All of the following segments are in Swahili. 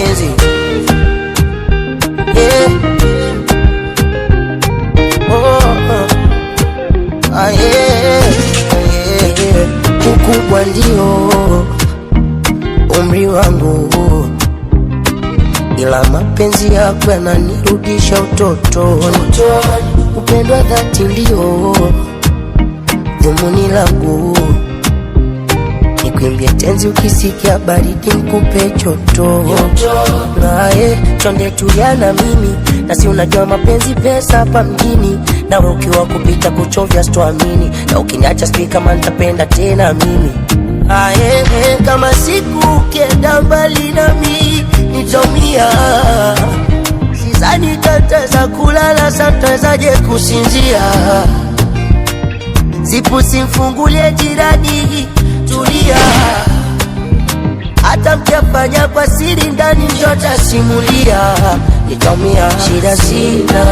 mapenzi. Yeah. Ukubwa ndio umri wangu, ila mapenzi yako yananirudisha utotoni. Upendo wa dhati ndio dhumuni langu, nikuimbie tenzi ukisikia baridi nikupe joto. Nae chonde tulia na mimi, na si unajua mapenzi pesa hapa mjini. Na ukiwa kupita kuchovya sitoamini, na ukiniacha sijui kama nitapenda tena mimi. Kama siku ukienda mbali nami nitaumia, sidhani tataweza kulala, sitawezaje kusinzia. Zipu simfungulie jirani, tulia, hata mkiafanya kwa siri ndani nitasimulia. Nitaumia, shida sina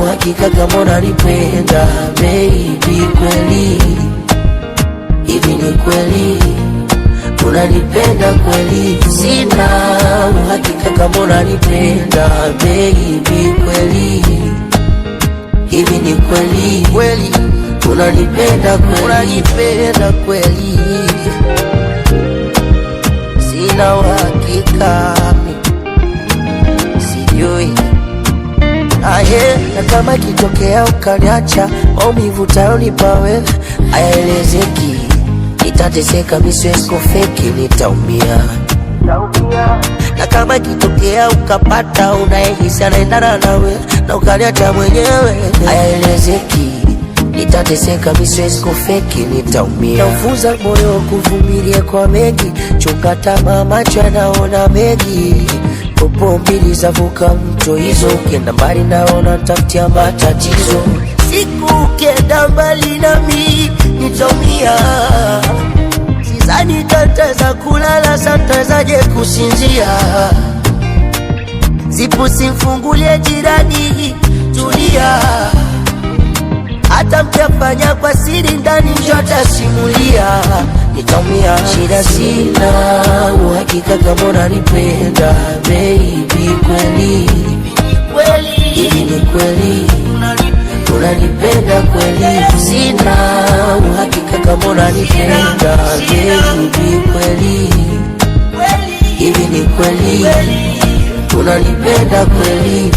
uhakika kama unanipenda baby, kweli hivi ni kweli unanipenda kweli? Sina uhakika kama unanipenda baby, kweli hivi ni kweli kweli unanipenda kweli? Unanipenda kweli? Sina uhakika, sijui. Na kama kitokea ukaniacha, maumivu utayonipa wewe hayaelezeki. Nitateseka, mimi siwezi kufeki, nitaumia. Na kama kitokea ukapata unayehisi anaendana nawe na ukaniacha mwenyewe, hayaelezeki. Nitateseka, mimi siwezi kufeki, nitaumia. Naufunza moyo kuvumilia kwa mengi, chunga tamaa, macho yanaona mengi. Popo mbili zavuka mto, hizo ukienda mbali naona tafutia matatizo. Siku ukienda mbali nami nitaumia, sidhani tataweza kulala, sitawezaje kusinzia. Zipu simfungulie jirani, tulia, hata mkiafanya kwa siri ndani nitasimulia. Nitaumia, shida sina uhakika kama unanipenda baby, kweli hivi ni kweli unanipenda kweli? Sina uhakika kama unanipenda baby, kweli hivi ni kweli unanipenda kweli?